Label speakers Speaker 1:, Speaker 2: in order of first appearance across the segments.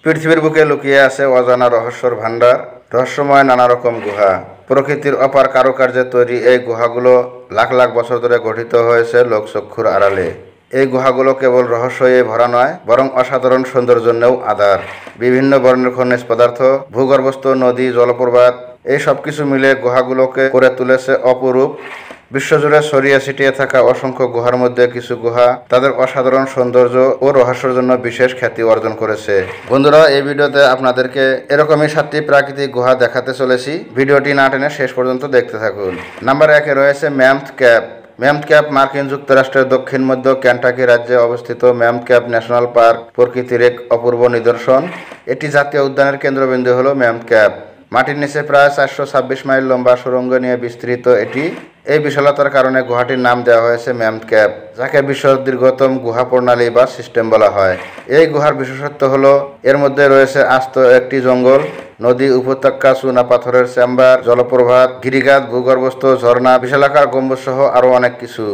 Speaker 1: পৃথিবীর বুকে লুকিয়ে আছে অজানা রহস্যর ভাণ্ডার, রহস্যময় নানা রকম গুহা। প্রকৃতির অপার কারুকার্যে তৈরি এই গুহাগুলো লাখ লাখ বছর ধরে গঠিত হয়েছে লোকচক্ষুর আড়ালে। এই গুহাগুলো কেবল রহস্যে ভরা নয়, বরং অসাধারণ সৌন্দর্যেও আধার। বিভিন্ন বর্ণের খনিজ পদার্থ, ভূগর্ভস্থ নদী, জলপ্রপাত, এই সব কিছু মিলে গুহাগুলোকে করে তুলেছে অপরূপ। বিশ্বজুড়ে ছড়িয়ে ছিটিয়ে থাকা অসংখ্য গুহার মধ্যে কিছু গুহা তাদের অসাধারণ সৌন্দর্য ও রহস্যের জন্য বিশেষ খ্যাতি অর্জন করেছে। বন্ধুরা, এই ভিডিওতে আপনাদেরকে এরকমই 7টি প্রাকৃতিক গুহা দেখাতে চলেছি। ভিডিওটি না টেনে শেষ পর্যন্ত দেখতে থাকুন। নাম্বার 1-এ রয়েছে ম্যামথ ক্যাভ। ম্যামথ ক্যাভ মার্কিন যুক্তরাষ্ট্রের দক্ষিণ মধ্য কেন্টাকি রাজ্যে অবস্থিত। ম্যামথ ক্যাভ ন্যাশনাল পার্ক প্রকৃতির এক অপূর্ব নিদর্শন। এটি জাতীয় উদ্যানের কেন্দ্রবিন্দু হল ম্যামথ ক্যাভ। মাটির নিচে প্রায় 426 মাইল লম্বা সুড়ঙ্গ নিয়ে বিস্তৃত এটি। এই বিশালতার কারণে গুহাটির নাম দেওয়া হয়েছে ম্যামথ ক্যাভ, যাকে বিশ্বের দীর্ঘতম গুহা প্রণালী বা সিস্টেম বলা হয়। এই গুহার বিশেষত্ব হলো এর মধ্যে রয়েছে আস্ত একটি জঙ্গল, নদী, উপত্যকা, চুনা পাথরের চেম্বার, জলপ্রপাত, গিরিখাত, ভূগর্ভস্থ ঝর্ণা, বিশালাকার গম্বুজ সহ আরও অনেক কিছু।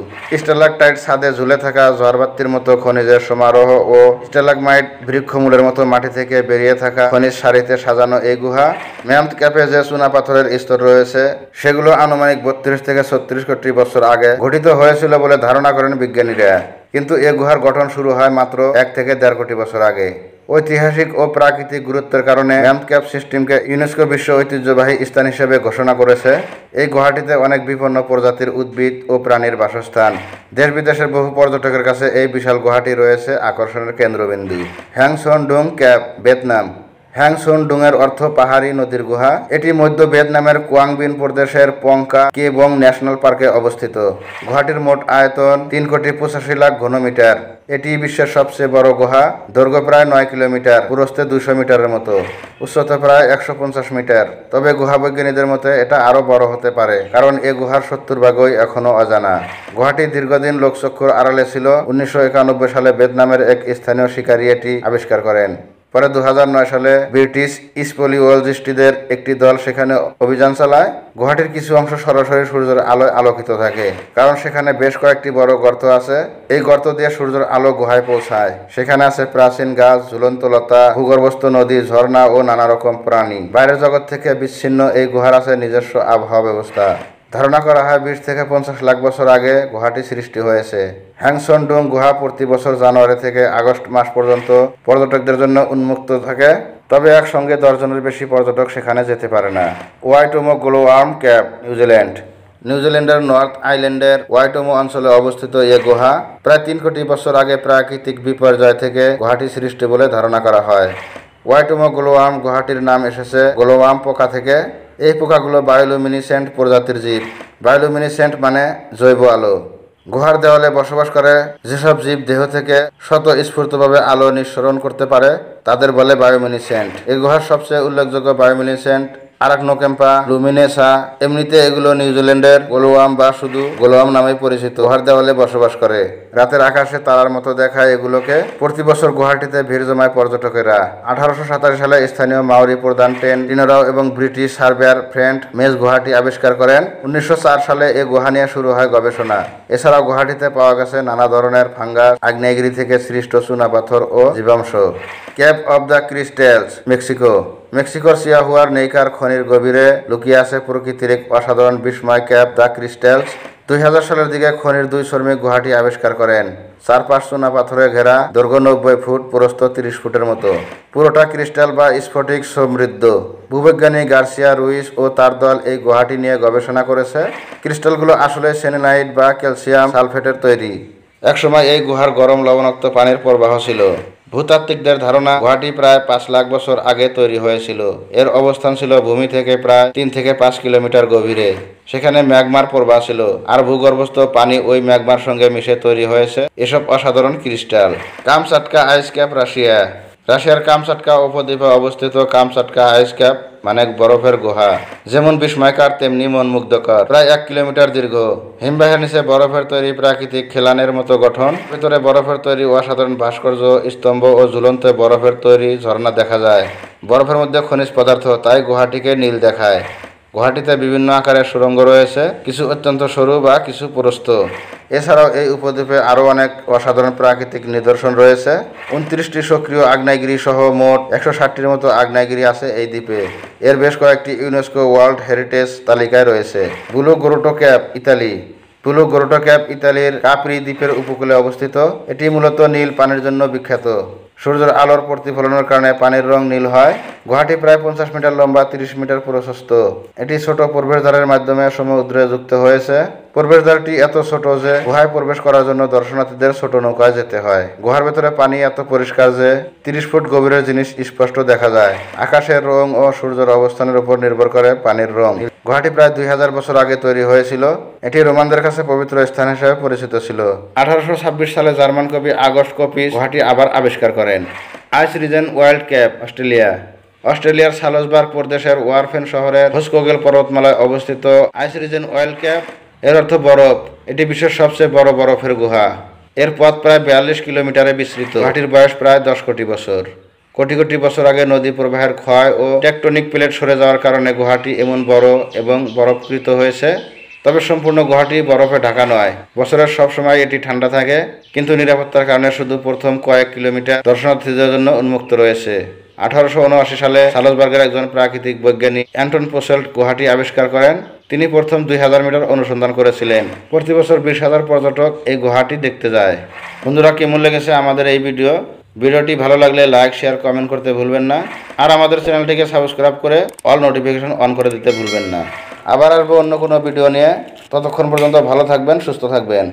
Speaker 1: স্ট্যালাকটাইট ছাদে ঝুলে থাকা ঝড়বাতির মতো খনিজের সমারোহ ও স্ট্যালাগমাইট বৃক্ষমূলের মতো মাটি থেকে বেরিয়ে থাকা খনিজ সারিতে সাজানো এই গুহা। ম্যামথ ক্যাভে যে চুনা পাথরের স্তর রয়েছে সেগুলো আনুমানিক 32 থেকে 36 কোটি বছর আগে গঠিত হয়েছিল বলে ধারণা করেন বিজ্ঞানীরা। কিন্তু এ গুহার গঠন শুরু হয় মাত্র 1 থেকে 1.5 কোটি বছর আগে। ঐতিহাসিক ও প্রাকৃতিক গুরুত্বের কারণে ম্যামথ ক্যাভ সিস্টেমকে ইউনেস্কো বিশ্ব ঐতিহ্যবাহী স্থান হিসেবে ঘোষণা করেছে। এই গুহাটিতে অনেক বিপন্ন প্রজাতির উদ্ভিদ ও প্রাণীর বাসস্থান। দেশ বিদেশের বহু পর্যটকের কাছে এই বিশাল গুহাটি রয়েছে আকর্ষণের কেন্দ্রবিন্দু। হ্যাং সন ডুং ক্যাভ, ভিয়েতনাম। হ্যাং সন ডুংয়ের অর্থ পাহাড়ি নদীর গুহা। এটি মধ্য ভিয়েতনামের কোয়াং বিন প্রদেশের পংকা কে বং ন্যাশনাল পার্কে অবস্থিত। গুহাটির মোট আয়তন 3,85,00,000 ঘনমিটার। এটি বিশ্বের সবচেয়ে বড় গুহা। দৈর্ঘ্য প্রায় 9 কিলোমিটার, প্রস্থে 200 মিটারের মতো, উচ্চতা প্রায় 150 মিটার। তবে গুহা বৈজ্ঞানিকদের মতে এটা আরও বড় হতে পারে, কারণ এ গুহার 70 ভাগই এখনও অজানা। গুহাটি দীর্ঘদিন লোকচক্ষুর আড়ালে ছিল। 1991 সালে ভিয়েতনামের এক স্থানীয় শিকারী এটি আবিষ্কার করেন। পরে 2009 সালে ব্রিটিশ স্পেলিওলজিস্টদের একটি দল সেখানে অভিযান চালায়। গুহাটির কিছু অংশ সরাসরি সূর্যের আলোয় আলোকিত থাকে, কারণ সেখানে বেশ কয়েকটি বড় গর্ত আছে। এই গর্ত দিয়ে সূর্যের আলো গুহায় পৌঁছায়। সেখানে আছে প্রাচীন গাছ, ঝুলন্ত লতা, ভূগর্ভস্থ নদী, ঝর্ণা ও নানা রকম প্রাণী। বাইরের জগৎ থেকে বিচ্ছিন্ন এই গুহার আছে নিজস্ব আবহাওয়া ব্যবস্থা। ধারণা করা হয় 20 থেকে 50 লাখ বছর আগে গুহাটি সৃষ্টি হয়েছে। হ্যাং সন ডুং গুহা প্রতি বছর জানুয়ারি থেকে আগস্ট মাস পর্যন্ত পর্যটকদের জন্য উন্মুক্ত থাকে। তবে একসঙ্গে 10 জনের বেশি পর্যটক সেখানে যেতে পারে না। ওয়াইটোমো গ্লোওয়ার্ম ক্যাভ, নিউজিল্যান্ড। নিউজিল্যান্ডের নর্থ আইল্যান্ডের ওয়াইটোমো অঞ্চলে অবস্থিত এ গুহা প্রায় 3 কোটি বছর আগে প্রাকৃতিক বিপর্যয় থেকে গুহাটি সৃষ্টি বলে ধারণা করা হয়। ওয়াইটোমো গ্লোওয়ার্ম গুহাটির নাম এসেছে গ্লোওয়ার্ম পোকা থেকে। এই পোকাগুলো বায়োলুমিনিসেন্ট প্রজাতির জীব। বায়োলুমিনিসেন্ট মানে জৈব আলো। গুহার দেওয়ালে বসবাস করে যেসব জীব দেহ থেকে স্বতঃস্ফূর্তভাবে আলো নিঃসরণ করতে পারে তাদের বলে বায়োলুমিনিসেন্ট। এই গুহার সবচেয়ে উল্লেখযোগ্য বায়োলুমিনিসেন্ট আরাকনোক্যাম্পা লুমিনেসা। এমনিতে এগুলো নিউজিল্যান্ডের গ্লোওয়ার্ম বা শুধু গ্লোওয়ার্ম নামে পরিচিত। গুহার দেওয়ালে বসবাস করে। রাতের আকাশে তারার মতো দেখায় এগুলোকে। প্রতি বছর গুহাটিতে ভিড় জমায় পর্যটকেরা। 1887 সালে স্থানীয় মাওরি প্রধান টেনরাও এবং ব্রিটিশ সার্ভেয়ার ফ্রেন্ড মেজ গুহাটি আবিষ্কার করেন। 1904 সালে এই গুহা নিয়ে শুরু হয় গবেষণা। এছাড়াও গুহাটিতে পাওয়া গেছে নানা ধরনের ফাঙ্গাস, আগ্নেয়গিরি থেকে সৃষ্ট চুনাপাথর ও জীবাংশ। Cave of the crystals, Mexico. মেক্সিকোর চিয়াহুয়ার নেইকার খনির গভীরে লুকিয়ে আছে প্রকৃতির এক অসাধারণ বিস্ময় ক্যাভ দ্য ক্রিস্টালস। 2000 সালের দিকে খনির 2 শ্রমিক গুহাটি আবিষ্কার করেন। চারপাশ চুনা পাথরে ঘেরা, দৈর্ঘ্য 90 ফুট, প্রস্থ 30 ফুটের মতো। পুরোটা ক্রিস্টাল বা স্ফটিক সমৃদ্ধ। ভূবিজ্ঞানী গার্সিয়া রুইস ও তার দল এই গুহাটি নিয়ে গবেষণা করেছে। ক্রিস্টালগুলো আসলে সেলেনাইট বা ক্যালসিয়াম সালফেটের তৈরি। একসময় এই গুহার গরম লবণাক্ত পানির প্রবাহ ছিল। ভূতাত্ত্বিকদের ধারণা গুহাটি প্রায় 5 লাখ বছর আগে তৈরি হয়েছিল। এর অবস্থান ছিল ভূমি থেকে প্রায় 3 থেকে 5 কিলোমিটার গভীরে। সেখানে ম্যাগমার প্রবাহ ছিল, আর ভূগর্ভস্থ পানি ওই ম্যাগমার সঙ্গে মিশে তৈরি হয়েছে এসব অসাধারণ ক্রিস্টাল। কামচাটকা আইস ক্যাপ, রাশিয়া। রাশিয়ার কামচাটকা উপদ্বীপে অবস্থিত কামচাটকা আইস ক্যাপ মানে বরফের গুহা। যেমন বিস্ময়কার তেমনি মনমুগ্ধকর। প্রায় 1 কিলোমিটার দীর্ঘ। হিমবাহের নিচে বরফের তৈরি প্রাকৃতিক খেলানের মতো গঠন। ভিতরে বরফের তৈরি অসাধারণ ভাস্কর্য, স্তম্ভ ও ঝুলন্ত বরফের তৈরি ঝর্ণা দেখা যায়। বরফের মধ্যে খনিজ পদার্থ, তাই গুহাটিকে নীল দেখায়। গুহাটিতে বিভিন্ন আকারের সুড়ঙ্গ রয়েছে, কিছু অত্যন্ত সরু বা কিছু প্রশস্ত। এছাড়াও এই উপদ্বীপে আরও অনেক অসাধারণ প্রাকৃতিক নিদর্শন রয়েছে। 29টি সক্রিয় আগ্নেয়গিরি সহ মোট 160টির মতো আগ্নেয়গিরি আছে এই দ্বীপে। এর বেশ কয়েকটি ইউনেস্কো ওয়ার্ল্ড হেরিটেজ তালিকায় রয়েছে। বুলো গ্রোটো ক্যাপ, ইতালি। বুলো গ্রোটো ক্যাপ ইতালির কাপ্রি দ্বীপের উপকূলে অবস্থিত। এটি মূলত নীল পানির জন্য বিখ্যাত। সূর্যের আলোর প্রতিফলনের কারণে পানির রং নীল হয়। গুহাটি প্রায় 50 মিটার লম্বা, 30 মিটার প্রশস্ত। এটি ছোট প্রবেশদ্বারের মাধ্যমে সমুদ্রে যুক্ত হয়েছে। প্রবেশদ্বারটি এত ছোট যে গুহায় প্রবেশ করার জন্য দর্শনার্থীদের ছোট নৌকায় যেতে হয়। গুহার ভেতরে পানি এত পরিষ্কার যে 30 ফুট গভীরের জিনিস স্পষ্ট দেখা যায়। আকাশের রং ও সূর্যের অবস্থানের উপর নির্ভর করে পানির রং। গুহাটি প্রায় 2000 বছর আগে তৈরি হয়েছিল। এটি রোমানদের কাছে পবিত্র স্থান হিসেবে পরিচিত ছিল। 1826 সালে জার্মান কবি আগস্ট কপিস গুহাটি আবার আবিষ্কার করেন। আইস রিজেন ওয়াইল্ড ক্যাপ, অস্ট্রেলিয়া। অস্ট্রেলিয়ার সালসবার্গ প্রদেশের ওয়ারফেন শহরের হোস্কোগেল পর্বতমালায় অবস্থিত আইস রিজেন ওয়াইল্ড ক্যাপ, এর অর্থ বরফ। এটি বিশ্বের সবচেয়ে বড় বরফের গুহা। এর পথ প্রায় 42 কিলোমিটারে বিস্তৃত। গুহাটির বয়স প্রায় 10 কোটি বছর। কোটি কোটি বছর আগে নদী প্রবাহের ক্ষয় ও টেকটনিক প্লেট সরে যাওয়ার কারণে গুহাটি এমন বড় এবং বরফকৃত হয়েছে। তবে সম্পূর্ণ গুহাটি বরফে ঢাকা নয়। বছরের সব সময় এটি ঠান্ডা থাকে, কিন্তু নিরাপত্তার কারণে শুধু প্রথম কয়েক কিলোমিটার দর্শনার্থীদের জন্য উন্মুক্ত রয়েছে। 1879 সালে সালসবার্গের একজন প্রাকৃতিক বৈজ্ঞানিক অ্যান্টন পোসেল্ট গুহাটি আবিষ্কার করেন। তিনি প্রথম 2000 মিটার অনুসন্ধান করেছিলেন। প্রতি বছর 20,000 পর্যটক এই গুহাটি দেখতে যায়। বন্ধুরা, কেমন লেগেছে আমাদের এই ভিডিওটি ভালো লাগলে লাইক, শেয়ার, কমেন্ট করতে ভুলবেন না। আর আমাদের চ্যানেলটিকে সাবস্ক্রাইব করে অল নোটিফিকেশন অন করে দিতে ভুলবেন না। আবার আসবো অন্য কোনো ভিডিও নিয়ে। ততক্ষণ পর্যন্ত ভালো থাকবেন, সুস্থ থাকবেন।